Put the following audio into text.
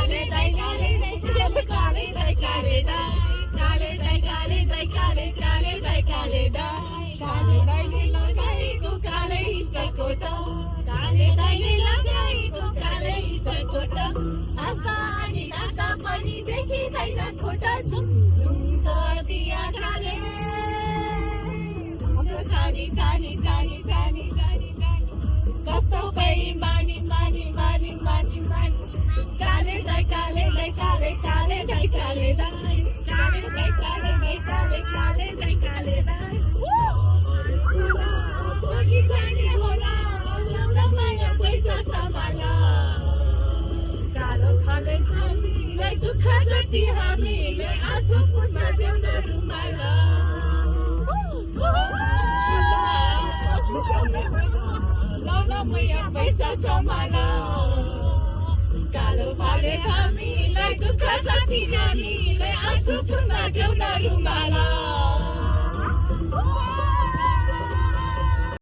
काले दाई काले दाई काले दाई काले दाई काले दाई काले दाई काले काले दाई काले दाईले लगाएको काले स्टकोट काले दाईले लगाएको काले स्टकोट आशा अनि नासा पनि देखिँदैन खोटा झुम झुम सर्दिया खाले सानी सानी सानी सानी सानी कस्तो बेइमानी मानी मानी मानी मानी काले दाई काले दाई काले काले दाई काले दाई काले दाई काले दाई काले काले दाई काले दाई बगी जाने होला लौरा माया पैसा सम्हाला कालो खाले हामीलाई दुःख जति हामीले आँसु पुस्न देऊ न रुमाला लौरा माया पैसा सम्हाला कालो खाले हामीलाई दुःख जति हामीले आँसु पुस्न देऊ न रुमाला